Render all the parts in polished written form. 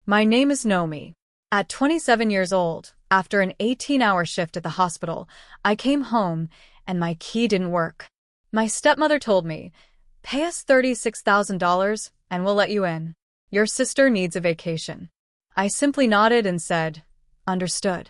My name is Nomi. At 27 years old, after an 18-hour shift at the hospital, I came home and my key didn't work. My stepmother told me, "Pay us $36,000 and we'll let you in. Your sister needs a vacation." I simply nodded and said, "Understood."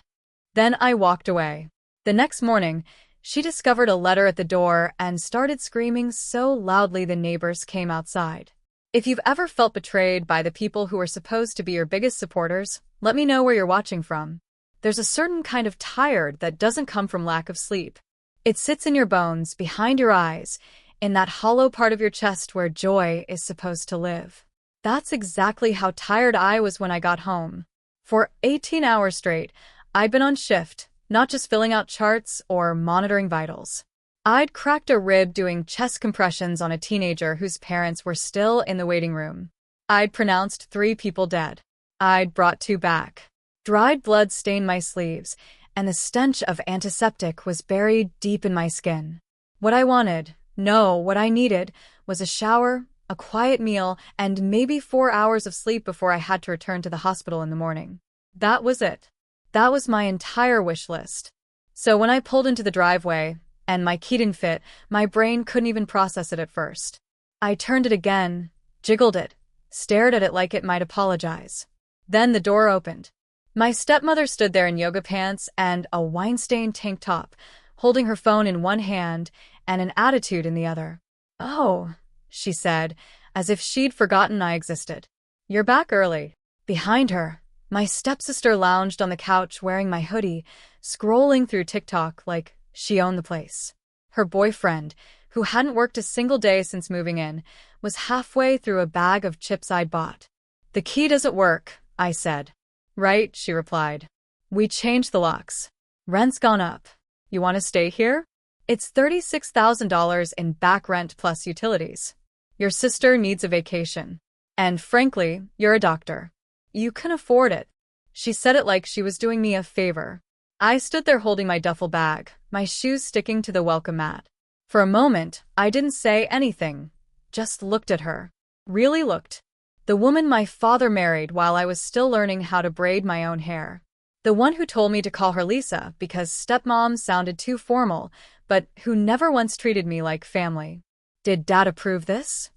Then I walked away. The next morning, she discovered a letter at the door and started screaming so loudly the neighbors came outside. If you've ever felt betrayed by the people who are supposed to be your biggest supporters, let me know where you're watching from. There's a certain kind of tired that doesn't come from lack of sleep. It sits in your bones, behind your eyes, in that hollow part of your chest where joy is supposed to live. That's exactly how tired I was when I got home. For 18 hours straight, I'd been on shift, not just filling out charts or monitoring vitals. I'd cracked a rib doing chest compressions on a teenager whose parents were still in the waiting room. I'd pronounced 3 people dead. I'd brought 2 back. Dried blood stained my sleeves, and the stench of antiseptic was buried deep in my skin. What I wanted, no, what I needed, was a shower, a quiet meal, and maybe 4 hours of sleep before I had to return to the hospital in the morning. That was it. That was my entire wish list. So when I pulled into the driveway, and my key didn't fit, my brain couldn't even process it at first. I turned it again, jiggled it, stared at it like it might apologize. Then the door opened. My stepmother stood there in yoga pants and a wine-stained tank top, holding her phone in one hand and an attitude in the other. "Oh," she said, as if she'd forgotten I existed. "You're back early." Behind her, my stepsister lounged on the couch wearing my hoodie, scrolling through TikTok like she owned the place. Her boyfriend, who hadn't worked a single day since moving in, was halfway through a bag of chips I'd bought. "The key doesn't work," I said. "Right," she replied. "We changed the locks. Rent's gone up. You want to stay here? It's $36,000 in back rent plus utilities. Your sister needs a vacation. And frankly, you're a doctor. You can afford it." She said it like she was doing me a favor. I stood there holding my duffel bag, my shoes sticking to the welcome mat. For a moment, I didn't say anything, just looked at her. Really looked. The woman my father married while I was still learning how to braid my own hair. The one who told me to call her Lisa because stepmom sounded too formal, but who never once treated me like family. "Did Dad approve this?"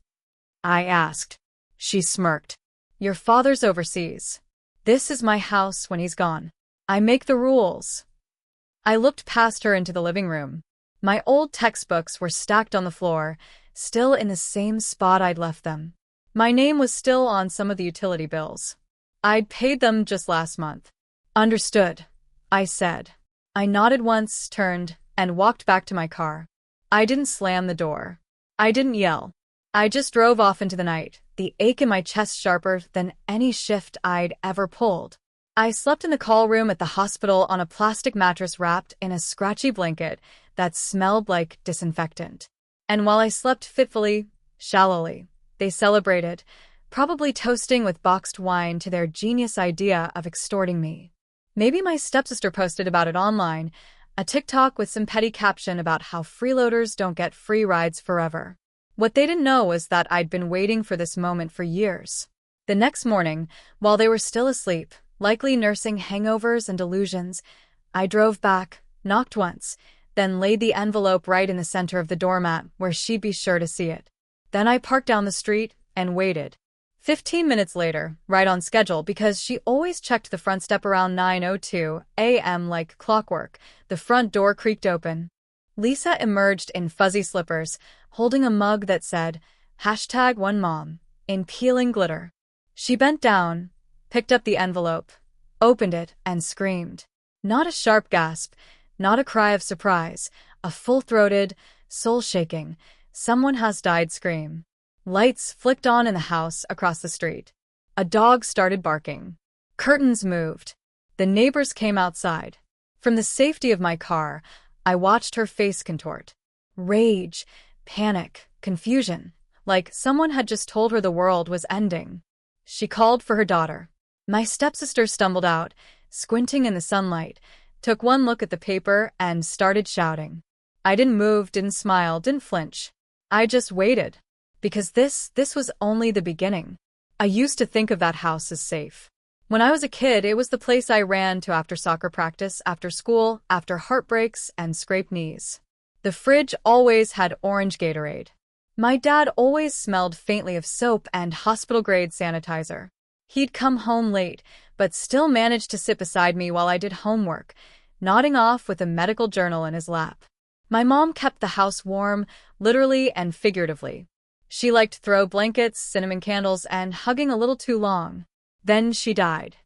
I asked. She smirked. "Your father's overseas. This is my house when he's gone. I make the rules." I looked past her into the living room. My old textbooks were stacked on the floor, still in the same spot I'd left them. My name was still on some of the utility bills. I'd paid them just last month. "Understood," I said. I nodded once, turned, and walked back to my car. I didn't slam the door. I didn't yell. I just drove off into the night, the ache in my chest sharper than any shift I'd ever pulled. I slept in the call room at the hospital on a plastic mattress wrapped in a scratchy blanket that smelled like disinfectant. And while I slept fitfully, shallowly, they celebrated, probably toasting with boxed wine to their genius idea of extorting me. Maybe my stepsister posted about it online, a TikTok with some petty caption about how freeloaders don't get free rides forever. What they didn't know was that I'd been waiting for this moment for years. The next morning, while they were still asleep, likely nursing hangovers and delusions, I drove back, knocked once, then laid the envelope right in the center of the doormat where she'd be sure to see it. Then I parked down the street and waited. 15 minutes later, right on schedule because she always checked the front step around 9:02 a.m. like clockwork, the front door creaked open. Lisa emerged in fuzzy slippers, holding a mug that said, #OneMom, in peeling glitter. She bent down, picked up the envelope, opened it, and screamed. Not a sharp gasp, not a cry of surprise, a full-throated, soul-shaking, "someone has died" scream. Lights flicked on in the house across the street. A dog started barking. Curtains moved. The neighbors came outside. From the safety of my car, I watched her face contort. Rage, panic, confusion, like someone had just told her the world was ending. She called for her daughter. My stepsister stumbled out, squinting in the sunlight, took one look at the paper, and started shouting. I didn't move, didn't smile, didn't flinch. I just waited. Because this was only the beginning. I used to think of that house as safe. When I was a kid, it was the place I ran to after soccer practice, after school, after heartbreaks and scraped knees. The fridge always had orange Gatorade. My dad always smelled faintly of soap and hospital-grade sanitizer. He'd come home late, but still managed to sit beside me while I did homework, nodding off with a medical journal in his lap. My mom kept the house warm, literally and figuratively. She liked throw blankets, cinnamon candles, and hugging a little too long. Then she died.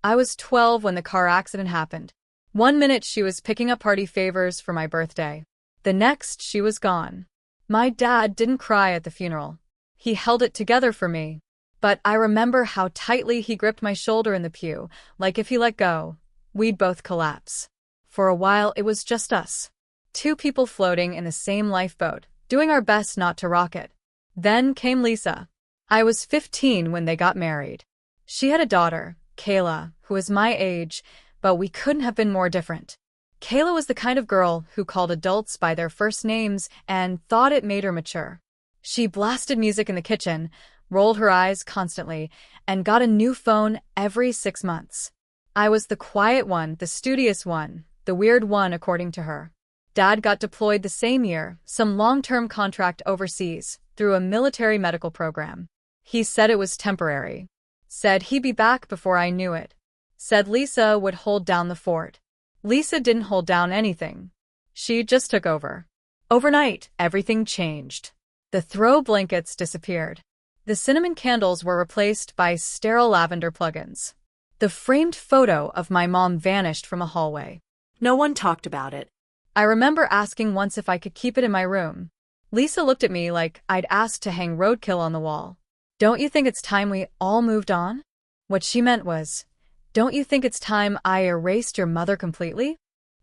I was 12 when the car accident happened. One minute she was picking up party favors for my birthday. The next she was gone. My dad didn't cry at the funeral. He held it together for me. But I remember how tightly he gripped my shoulder in the pew, like if he let go, we'd both collapse. For a while it was just us. Two people floating in the same lifeboat, doing our best not to rock it. Then came Lisa. I was 15 when they got married. She had a daughter, Kayla, who was my age, but we couldn't have been more different. Kayla was the kind of girl who called adults by their first names and thought it made her mature. She blasted music in the kitchen, rolled her eyes constantly, and got a new phone every 6 months. I was the quiet one, the studious one, the weird one according to her. Dad got deployed the same year, some long-term contract overseas, through a military medical program. He said it was temporary. Said he'd be back before I knew it. Said Lisa would hold down the fort. Lisa didn't hold down anything. She just took over. Overnight, everything changed. The throw blankets disappeared. The cinnamon candles were replaced by sterile lavender plugins. The framed photo of my mom vanished from a hallway. No one talked about it. I remember asking once if I could keep it in my room. Lisa looked at me like I'd asked to hang roadkill on the wall. Don't you think it's time we all moved on? What she meant was, don't you think it's time I erased your mother completely?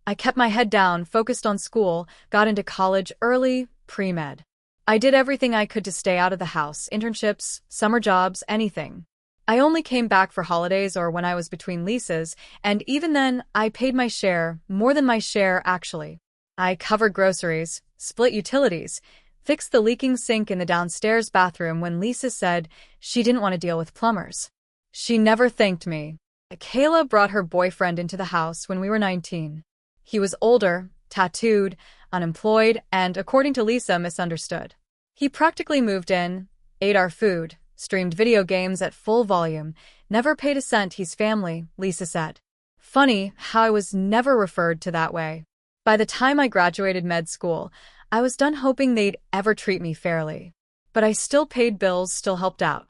I kept my head down, focused on school, got into college early, pre-med. I did everything I could to stay out of the house, internships, summer jobs, anything. I only came back for holidays or when I was between leases, and even then, I paid my share, more than my share actually. I covered groceries, split utilities, fixed the leaking sink in the downstairs bathroom when Lisa said she didn't want to deal with plumbers. She never thanked me. Kayla brought her boyfriend into the house when we were 19. He was older, tattooed, unemployed, and, according to Lisa, misunderstood. He practically moved in, ate our food, streamed video games at full volume, never paid a cent. He's family, Lisa said. Funny how I was never referred to that way. By the time I graduated med school, I was done hoping they'd ever treat me fairly. But I still paid bills, still helped out.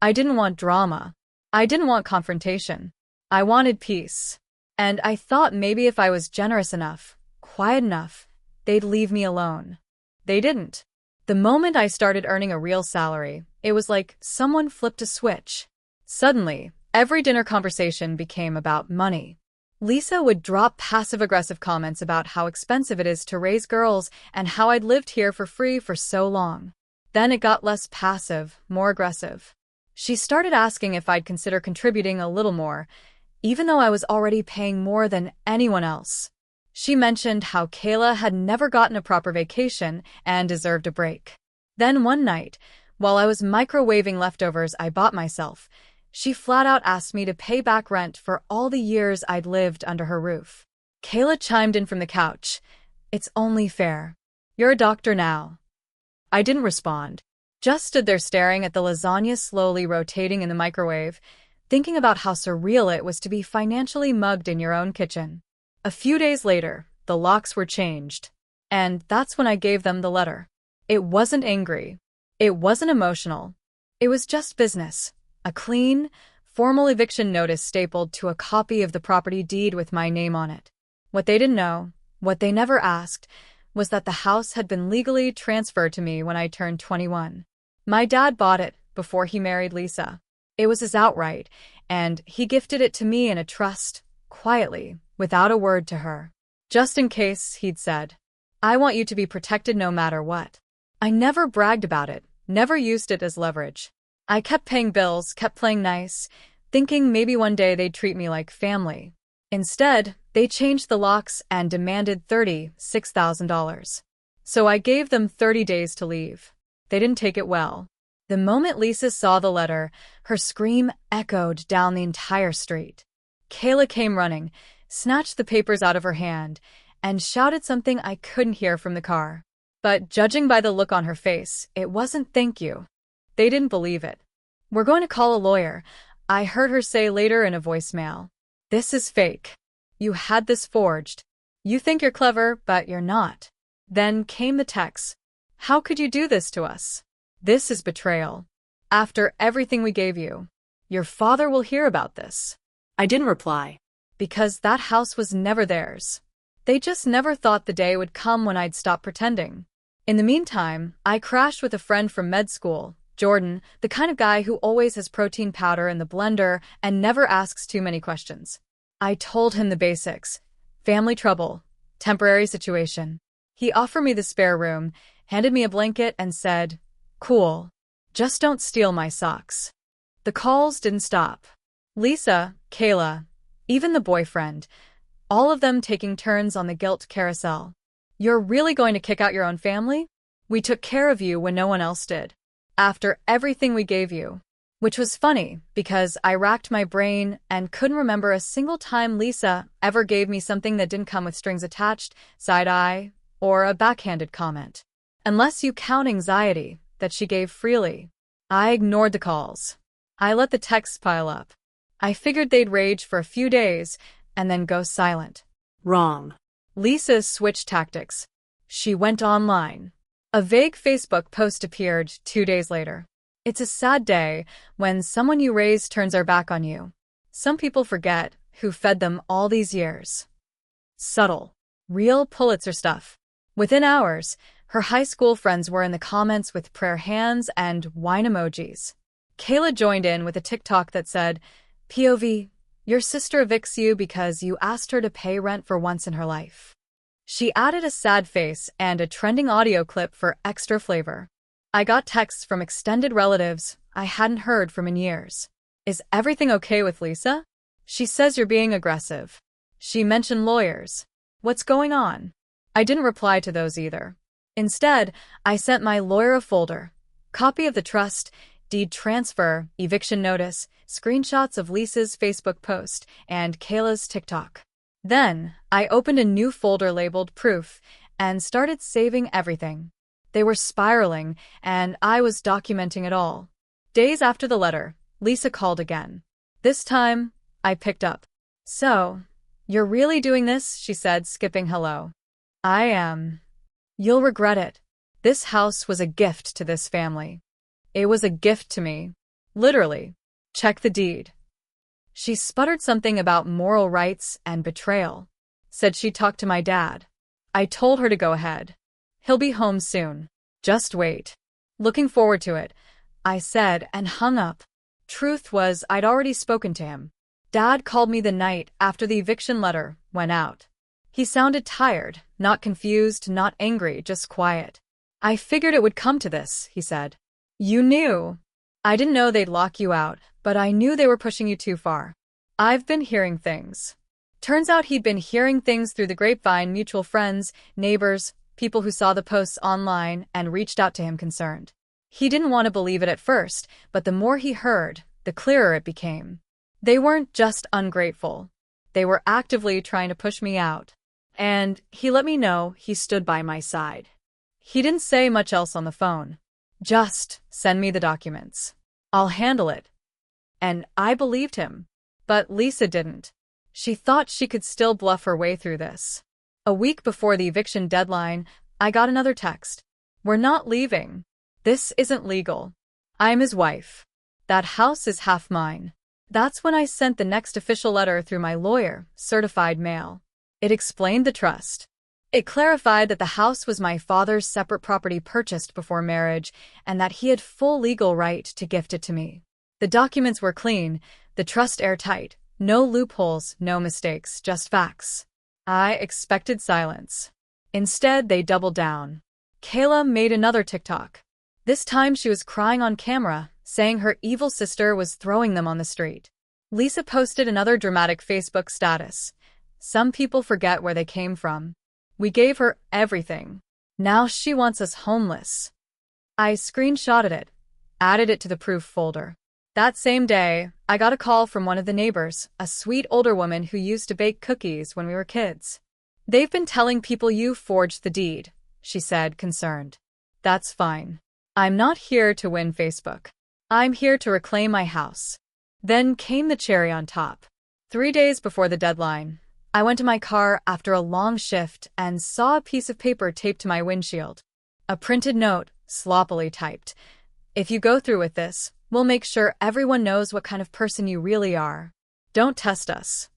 I didn't want drama. I didn't want confrontation. I wanted peace. And I thought maybe if I was generous enough, quiet enough, they'd leave me alone. They didn't. The moment I started earning a real salary, it was like someone flipped a switch. Suddenly, every dinner conversation became about money. Lisa would drop passive-aggressive comments about how expensive it is to raise girls and how I'd lived here for free for so long. Then it got less passive, more aggressive. She started asking if I'd consider contributing a little more, even though I was already paying more than anyone else. She mentioned how Kayla had never gotten a proper vacation and deserved a break. Then one night, while I was microwaving leftovers I bought myself, she flat out asked me to pay back rent for all the years I'd lived under her roof. Kayla chimed in from the couch. It's only fair. You're a doctor now. I didn't respond. Just stood there staring at the lasagna slowly rotating in the microwave, thinking about how surreal it was to be financially mugged in your own kitchen. A few days later, the locks were changed. And that's when I gave them the letter. It wasn't angry. It wasn't emotional. It was just business. A clean, formal eviction notice stapled to a copy of the property deed with my name on it. What they didn't know, what they never asked, was that the house had been legally transferred to me when I turned 21. My dad bought it before he married Lisa. It was his outright, and he gifted it to me in a trust, quietly, without a word to her. Just in case, he'd said, I want you to be protected no matter what. I never bragged about it, never used it as leverage. I kept paying bills, kept playing nice, thinking maybe one day they'd treat me like family. Instead, they changed the locks and demanded $36,000. So I gave them 30 days to leave. They didn't take it well. The moment Lisa saw the letter, her scream echoed down the entire street. Kayla came running, snatched the papers out of her hand, and shouted something I couldn't hear from the car. But judging by the look on her face, it wasn't thank you. They didn't believe it. "We're going to call a lawyer," I heard her say later in a voicemail. "This is fake. You had this forged. You think you're clever, but you're not." Then came the text. "How could you do this to us? This is betrayal. After everything we gave you, your father will hear about this." I didn't reply. Because that house was never theirs. They just never thought the day would come when I'd stop pretending. In the meantime, I crashed with a friend from med school, Jordan, the kind of guy who always has protein powder in the blender and never asks too many questions. I told him the basics. Family trouble. Temporary situation. He offered me the spare room, handed me a blanket, and said, "Cool. Just don't steal my socks." The calls didn't stop. Lisa, Kayla, even the boyfriend, all of them taking turns on the guilt carousel. "You're really going to kick out your own family? We took care of you when no one else did. After everything we gave you." Which was funny, because I racked my brain and couldn't remember a single time Lisa ever gave me something that didn't come with strings attached, side eye, or a backhanded comment. Unless you count anxiety, that she gave freely. I ignored the calls. I let the texts pile up. I figured they'd rage for a few days and then go silent. Wrong. Lisa switched tactics. She went online. A vague Facebook post appeared 2 days later. "It's a sad day when someone you raised turns their back on you. Some people forget who fed them all these years." Subtle. Real Pulitzer stuff. Within hours, her high school friends were in the comments with prayer hands and wine emojis. Kayla joined in with a TikTok that said, "POV, your sister evicts you because you asked her to pay rent for once in her life." She added a sad face and a trending audio clip for extra flavor. I got texts from extended relatives I hadn't heard from in years. "Is everything okay with Lisa? She says you're being aggressive. She mentioned lawyers. What's going on?" I didn't reply to those either. Instead, I sent my lawyer a folder. Copy of the trust, deed transfer, eviction notice, screenshots of Lisa's Facebook post, and Kayla's TikTok. Then, I opened a new folder labeled Proof and started saving everything. They were spiraling, and I was documenting it all. Days after the letter, Lisa called again. This time, I picked up. "So, you're really doing this?" she said, skipping hello. "I am. You'll regret it. This house was a gift to this family. It was a gift to me. Literally. Check the deed." She sputtered something about moral rights and betrayal. Said she'd talk to my dad. I told her to go ahead. "He'll be home soon. Just wait." "Looking forward to it," I said and hung up. Truth was, I'd already spoken to him. Dad called me the night after the eviction letter went out. He sounded tired, not confused, not angry, just quiet. "I figured it would come to this," he said. "You knew." "I didn't know they'd lock you out, but I knew they were pushing you too far." "I've been hearing things." Turns out he'd been hearing things through the grapevine, mutual friends, neighbors, people who saw the posts online and reached out to him concerned. He didn't want to believe it at first, but the more he heard, the clearer it became. They weren't just ungrateful. They were actively trying to push me out. And he let me know he stood by my side. He didn't say much else on the phone. Just, "Send me the documents. I'll handle it." And I believed him. But Lisa didn't. She thought she could still bluff her way through this. A week before the eviction deadline, I got another text. "We're not leaving. This isn't legal. I'm his wife. That house is half mine." That's when I sent the next official letter through my lawyer, certified mail. It explained the trust. It clarified that the house was my father's separate property purchased before marriage and that he had full legal right to gift it to me. The documents were clean, the trust airtight, no loopholes, no mistakes, just facts. I expected silence. Instead, they doubled down. Kayla made another TikTok. This time she was crying on camera, saying her evil sister was throwing them on the street. Lisa posted another dramatic Facebook status. "Some people forget where they came from. We gave her everything. Now she wants us homeless." I screenshotted it. added it to the proof folder. That same day, I got a call from one of the neighbors, a sweet older woman who used to bake cookies when we were kids. "They've been telling people you forged the deed," she said, concerned. "That's fine. I'm not here to win Facebook. I'm here to reclaim my house." Then came the cherry on top. 3 days before the deadline, I went to my car after a long shift and saw a piece of paper taped to my windshield. A printed note, sloppily typed. "If you go through with this, we'll make sure everyone knows what kind of person you really are. Don't test us."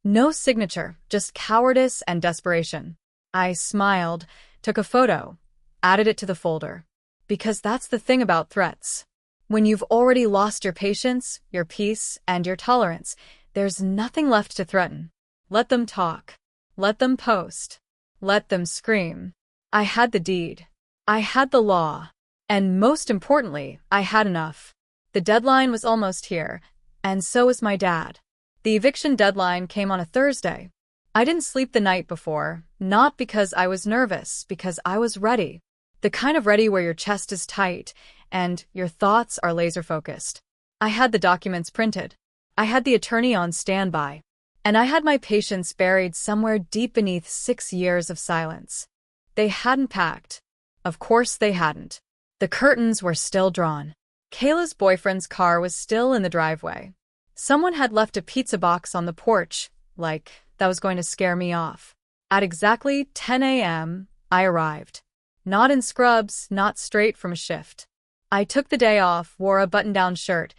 No signature, just cowardice and desperation. I smiled, took a photo, added it to the folder. Because that's the thing about threats. When you've already lost your patience, your peace, and your tolerance, there's nothing left to threaten. Let them talk. Let them post. Let them scream. I had the deed. I had the law. And most importantly, I had enough. The deadline was almost here, and so was my dad. The eviction deadline came on a Thursday. I didn't sleep the night before, not because I was nervous, because I was ready. The kind of ready where your chest is tight and your thoughts are laser-focused. I had the documents printed. I had the attorney on standby. And I had my patience buried somewhere deep beneath 6 years of silence. They hadn't packed. Of course they hadn't. The curtains were still drawn. Kayla's boyfriend's car was still in the driveway. Someone had left a pizza box on the porch, like that was going to scare me off. At exactly 10 a.m., I arrived. Not in scrubs, not straight from a shift. I took the day off, wore a button-down shirt,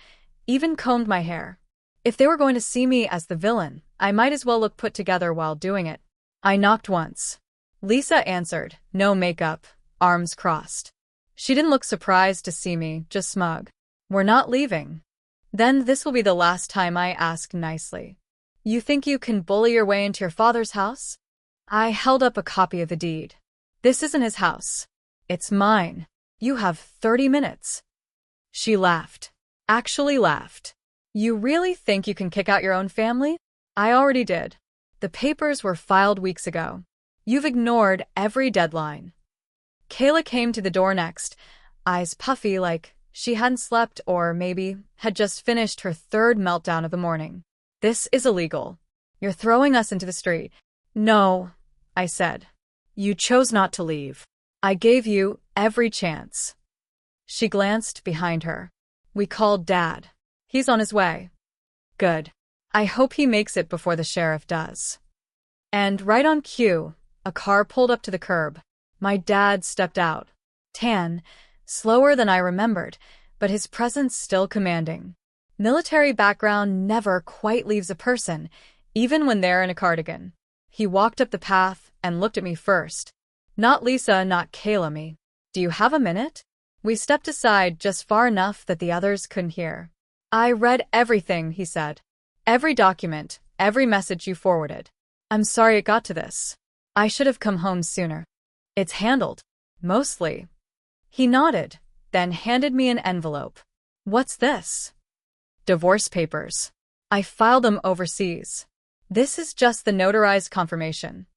even combed my hair. If they were going to see me as the villain, I might as well look put together while doing it. I knocked once. Lisa answered, no makeup, arms crossed. She didn't look surprised to see me, just smug. "We're not leaving." "Then this will be the last time," I asked nicely. "You think you can bully your way into your father's house?" I held up a copy of the deed. "This isn't his house. It's mine. You have 30 minutes. She laughed. Actually laughed. "You really think you can kick out your own family?" "I already did. The papers were filed weeks ago. You've ignored every deadline." Kayla came to the door next, eyes puffy like she hadn't slept or maybe had just finished her third meltdown of the morning. "This is illegal. You're throwing us into the street." "No," I said. "You chose not to leave. I gave you every chance." She glanced behind her. "We called Dad. He's on his way." "Good. I hope he makes it before the sheriff does." And right on cue, a car pulled up to the curb. My dad stepped out. Tan, slower than I remembered, but his presence still commanding. Military background never quite leaves a person, even when they're in a cardigan. He walked up the path and looked at me first. Not Lisa, not Kayla, me. "Do you have a minute?" We stepped aside just far enough that the others couldn't hear. "I read everything," he said. "Every document, every message you forwarded. I'm sorry it got to this. I should have come home sooner. It's handled. Mostly." He nodded, then handed me an envelope. "What's this?" "Divorce papers. I filed them overseas. This is just the notarized confirmation."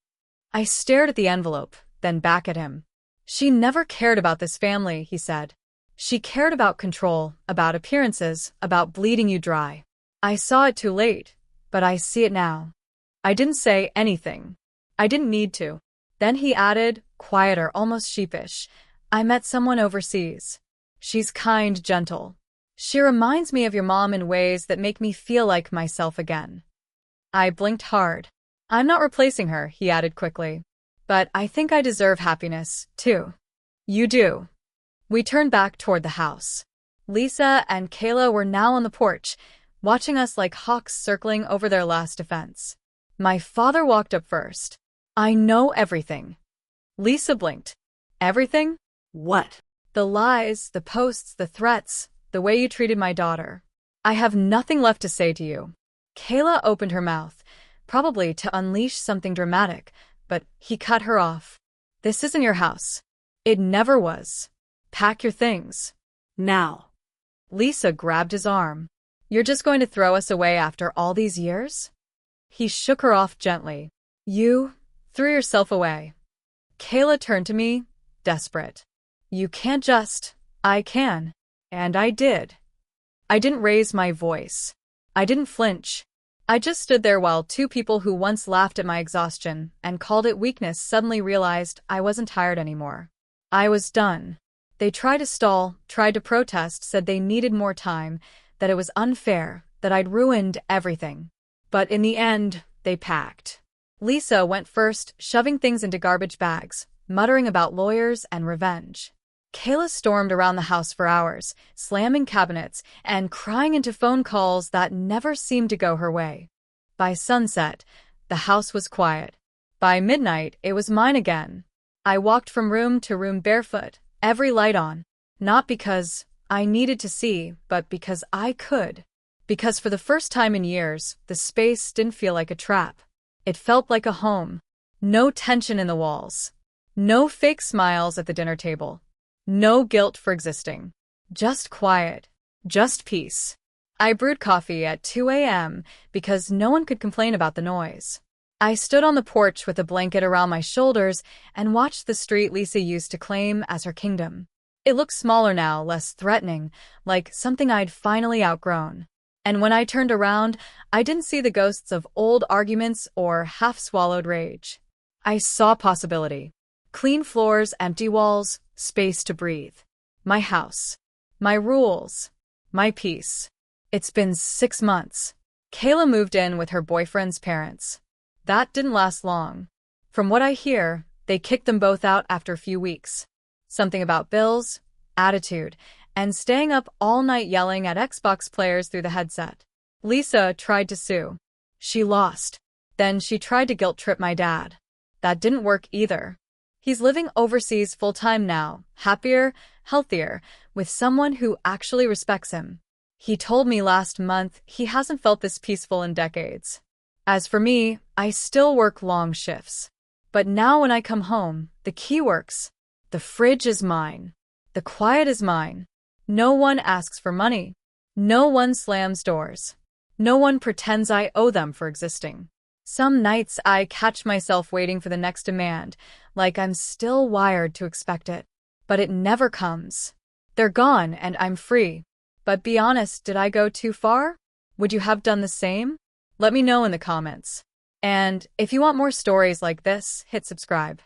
I stared at the envelope, then back at him. "She never cared about this family," he said. "She cared about control, about appearances, about bleeding you dry. I saw it too late, but I see it now." I didn't say anything. I didn't need to. Then he added, quieter, almost sheepish, "I met someone overseas. She's kind, gentle. She reminds me of your mom in ways that make me feel like myself again." I blinked hard. "I'm not replacing her," he added quickly. "But I think I deserve happiness, too." "You do." We turned back toward the house. Lisa and Kayla were now on the porch, watching us like hawks circling over their last defense. My father walked up first. "I know everything." Lisa blinked. "Everything?" What? "The lies, the posts, the threats, the way you treated my daughter. I have nothing left to say to you." Kayla opened her mouth, probably to unleash something dramatic, but he cut her off. "This isn't your house. It never was. Pack your things. Now. Lisa grabbed his arm. "You're just going to throw us away after all these years?" He shook her off gently. "You threw yourself away." Kayla turned to me, desperate. "You can't just." "I can. And I did. I didn't raise my voice. I didn't flinch. I just stood there while two people who once laughed at my exhaustion and called it weakness suddenly realized I wasn't tired anymore. I was done. They tried to stall, tried to protest, said they needed more time, that it was unfair, that I'd ruined everything. But in the end, they packed. Lisa went first, shoving things into garbage bags, muttering about lawyers and revenge. Kayla stormed around the house for hours, slamming cabinets and crying into phone calls that never seemed to go her way. By sunset, the house was quiet. By midnight, it was mine again. I walked from room to room barefoot, every light on, not because I needed to see, but because I could. Because for the first time in years, the space didn't feel like a trap. It felt like a home. No tension in the walls. No fake smiles at the dinner table. No guilt for existing. Just quiet. Just peace. I brewed coffee at 2 a.m. because no one could complain about the noise. I stood on the porch with a blanket around my shoulders and watched the street Lisa used to claim as her kingdom. It looked smaller now, less threatening, like something I'd finally outgrown. And when I turned around, I didn't see the ghosts of old arguments or half-swallowed rage. I saw possibility. Clean floors, empty walls, space to breathe. My house. My rules. My peace. It's been 6 months. Kayla moved in with her boyfriend's parents. That didn't last long. From what I hear, they kicked them both out after a few weeks. Something about bills, attitude, and staying up all night yelling at Xbox players through the headset. Lisa tried to sue. She lost. Then she tried to guilt-trip my dad. That didn't work either. He's living overseas full-time now, happier, healthier, with someone who actually respects him. He told me last month he hasn't felt this peaceful in decades. As for me, I still work long shifts. But now when I come home, the key works. The fridge is mine. The quiet is mine. No one asks for money. No one slams doors. No one pretends I owe them for existing. Some nights I catch myself waiting for the next demand, like I'm still wired to expect it. But it never comes. They're gone and I'm free. But be honest, did I go too far? Would you have done the same? Let me know in the comments. And if you want more stories like this, hit subscribe.